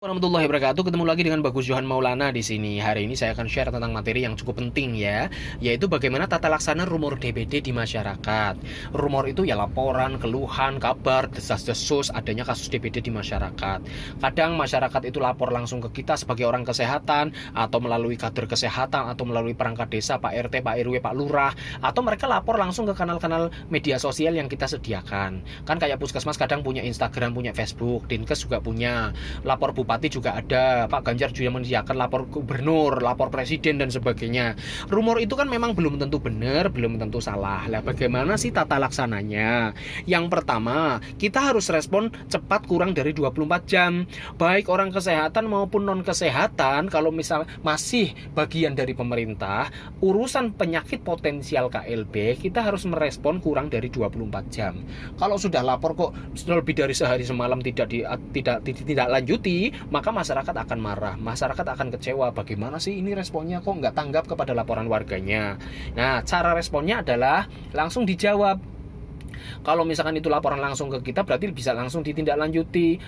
Warahmatullahi wabarakatuh. Ketemu lagi dengan Bagus Johan Maulana di sini. Hari ini saya akan share tentang materi yang cukup penting ya, yaitu bagaimana tata laksana rumor DBD di masyarakat. Rumor itu ya laporan, keluhan, kabar, desas-desus adanya kasus DBD di masyarakat. Kadang masyarakat itu lapor langsung ke kita sebagai orang kesehatan, atau melalui kader kesehatan, atau melalui perangkat desa, Pak RT, Pak RW, Pak Lurah, atau mereka lapor langsung ke kanal-kanal media sosial yang kita sediakan. Kan kayak Puskesmas kadang punya Instagram, punya Facebook, Dinkes juga punya, lapor bupati juga ada, Pak Ganjar juga menyediakan lapor gubernur, lapor presiden dan sebagainya. Rumor itu kan memang belum tentu benar, belum tentu salah. Lah bagaimana sih tata laksananya? Yang pertama, kita harus respon cepat kurang dari 24 jam. Baik orang kesehatan maupun non kesehatan, kalau misal masih bagian dari pemerintah, urusan penyakit potensial KLB, kita harus merespon kurang dari 24 jam. Kalau sudah lapor kok lebih dari sehari semalam tidak lanjuti, maka masyarakat akan marah, masyarakat akan kecewa. Bagaimana sih ini responnya, kok nggak tanggap kepada laporan warganya? Nah, cara responnya adalah langsung dijawab. Kalau misalkan itu laporan langsung ke kita, berarti bisa langsung ditindaklanjuti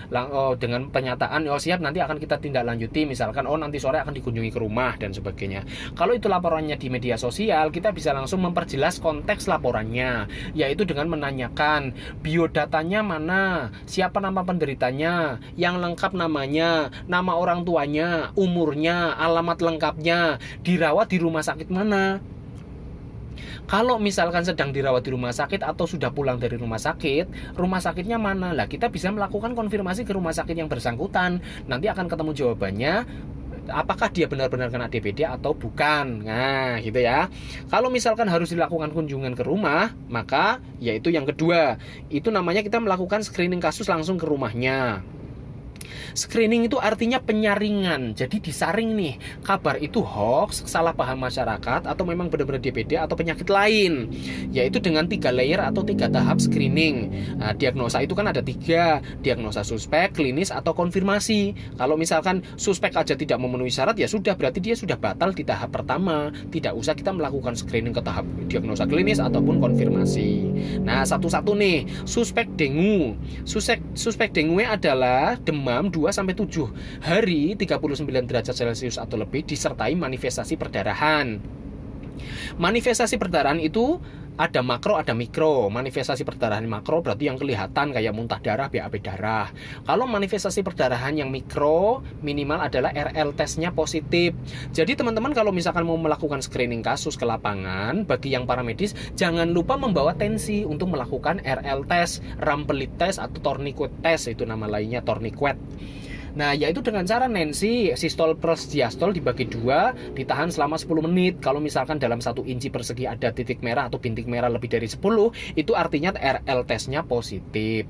dengan pernyataan, oh siap, nanti akan kita tindaklanjuti. Misalkan, oh nanti sore akan dikunjungi ke rumah dan sebagainya. Kalau itu laporannya di media sosial, kita bisa langsung memperjelas konteks laporannya, yaitu dengan menanyakan biodatanya mana, siapa nama penderitanya, yang lengkap namanya, nama orang tuanya, umurnya, alamat lengkapnya, dirawat di rumah sakit mana. Kalau misalkan sedang dirawat di rumah sakit atau sudah pulang dari rumah sakitnya mana? Lah kita bisa melakukan konfirmasi ke rumah sakit yang bersangkutan. Nanti akan ketemu jawabannya, apakah dia benar-benar kena DBD atau bukan. Nah, gitu ya. Kalau misalkan harus dilakukan kunjungan ke rumah, maka yaitu yang kedua, itu namanya kita melakukan screening kasus langsung ke rumahnya. Screening itu artinya penyaringan. Jadi disaring nih, kabar itu hoax, salah paham masyarakat, atau memang benar-benar DBD atau penyakit lain. Yaitu dengan 3 layer atau 3 tahap screening. Nah, diagnosa itu kan ada 3, diagnosa suspek, klinis, atau konfirmasi. Kalau misalkan suspek aja tidak memenuhi syarat, ya sudah, berarti dia sudah batal di tahap pertama. Tidak usah kita melakukan screening ke tahap diagnosa klinis ataupun konfirmasi. Nah, satu-satu nih, suspek dengue. Suspek dengue adalah demam 2-7 hari 39 derajat Celcius atau lebih disertai manifestasi perdarahan. Manifestasi perdarahan itu ada makro, ada mikro. Manifestasi perdarahan makro berarti yang kelihatan kayak muntah darah, BAB darah. Kalau manifestasi perdarahan yang mikro, minimal adalah RL testnya positif. Jadi teman-teman kalau misalkan mau melakukan screening kasus ke lapangan, bagi yang paramedis, jangan lupa membawa tensi untuk melakukan RL test, Rampelit test, atau tourniquet test, itu nama lainnya tourniquet. Nah, yaitu dengan cara Nancy sistol plus diastol dibagi 2, ditahan selama 10 menit. Kalau misalkan dalam 1 inci persegi ada titik merah atau bintik merah lebih dari 10, itu artinya RL testnya positif.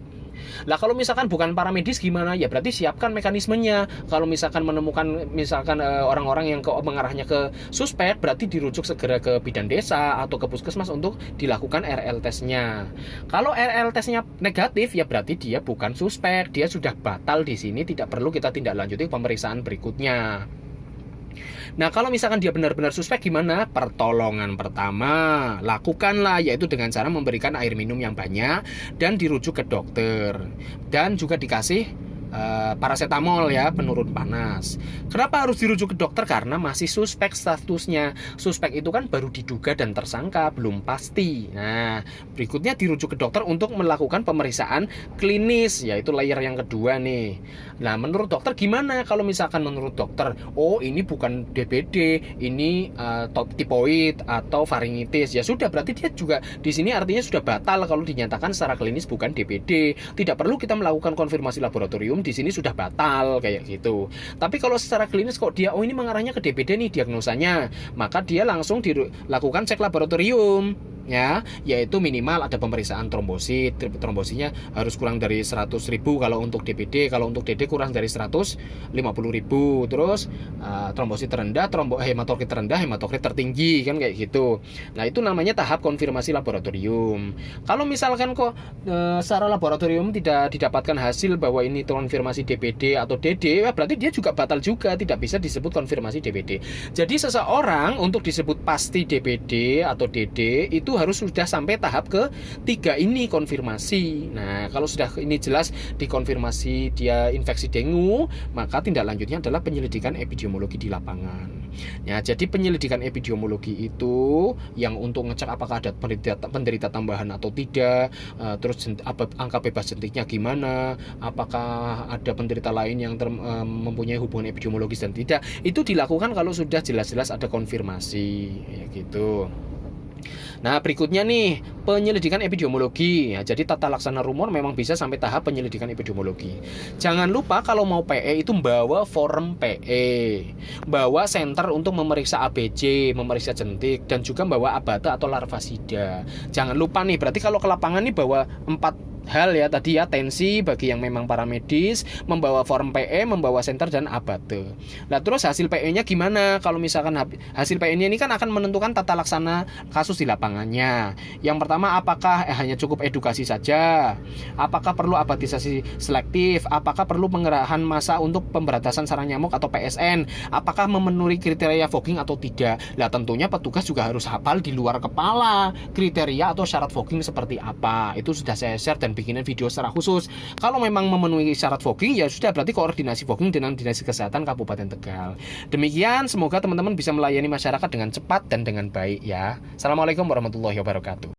Lah kalau misalkan bukan paramedis gimana? Ya berarti siapkan mekanismenya. Kalau misalkan menemukan orang-orang yang mengarahnya ke suspek, berarti dirujuk segera ke bidan desa atau ke puskesmas untuk dilakukan RL tesnya. Kalau RL tesnya negatif, ya berarti dia bukan suspek, dia sudah batal di sini, tidak perlu kita tindak lanjuti pemeriksaan berikutnya. Nah, kalau misalkan dia benar-benar suspek gimana? Pertolongan pertama, lakukanlah, yaitu dengan cara memberikan air minum yang banyak dan dirujuk ke dokter. Dan juga dikasih paracetamol ya, penurun panas. Kenapa harus dirujuk ke dokter? Karena masih suspek statusnya. Suspek itu kan baru diduga dan tersangka, belum pasti. Nah, berikutnya dirujuk ke dokter untuk melakukan pemeriksaan klinis, yaitu layer yang kedua nih. Nah, menurut dokter gimana? Kalau misalkan menurut dokter, oh ini bukan DBD, ini tipoid atau faringitis, ya sudah, berarti dia juga di sini artinya sudah batal kalau dinyatakan secara klinis bukan DBD. Tidak perlu kita melakukan konfirmasi laboratorium, di sini sudah batal kayak gitu. Tapi kalau secara klinis kok dia, oh ini mengarahnya ke DBD nih diagnosanya, maka dia langsung dilakukan cek laboratorium ya, yaitu minimal ada pemeriksaan trombosit. Trombositnya harus kurang dari 100.000 kalau untuk DBD, kalau untuk DD kurang dari 150.000. Terus trombosit terendah, hematokrit terendah, hematokrit tertinggi, kan kayak gitu. Nah, itu namanya tahap konfirmasi laboratorium. Kalau misalkan kok secara laboratorium tidak didapatkan hasil bahwa ini konfirmasi DBD atau DD, berarti dia juga batal juga, tidak bisa disebut konfirmasi DBD. Jadi seseorang untuk disebut pasti DBD atau DD itu itu harus sudah sampai tahap ketiga ini, konfirmasi. Nah, kalau sudah ini jelas dikonfirmasi dia infeksi dengue, maka tindak lanjutnya adalah penyelidikan epidemiologi di lapangan. Ya, jadi penyelidikan epidemiologi itu yang untuk ngecek apakah ada penderita tambahan atau tidak, terus angka bebas jentiknya gimana, apakah ada penderita lain yang mempunyai hubungan epidemiologis dan tidak, itu dilakukan kalau sudah jelas-jelas ada konfirmasi, ya gitu. Nah, berikutnya nih, penyelidikan epidemiologi. Ya, jadi tata laksana rumor memang bisa sampai tahap penyelidikan epidemiologi. Jangan lupa kalau mau PE itu bawa form PE, bawa senter untuk memeriksa ABC, memeriksa jentik, dan juga bawa abate atau larvasida. Jangan lupa nih, berarti kalau ke lapangan nih bawa 4 hal ya tadi ya, tensi bagi yang memang paramedis, membawa form PE, membawa senter dan abate. Nah, terus hasil PE-nya gimana? Kalau misalkan hasil PE-nya ini kan akan menentukan tata laksana kasus di lapangannya. Yang pertama, apakah hanya cukup edukasi saja? Apakah perlu abatisasi selektif? Apakah perlu pengerahan massa untuk pemberantasan sarang nyamuk atau PSN? Apakah memenuhi kriteria fogging atau tidak? Nah, tentunya petugas juga harus hafal di luar kepala kriteria atau syarat fogging seperti apa. Itu sudah saya share dan bikinan video secara khusus. Kalau memang memenuhi syarat fogging, ya sudah berarti koordinasi fogging dengan Dinas Kesehatan Kabupaten Tegal. Demikian, semoga teman-teman bisa melayani masyarakat dengan cepat dan dengan baik ya. Assalamualaikum warahmatullahi wabarakatuh.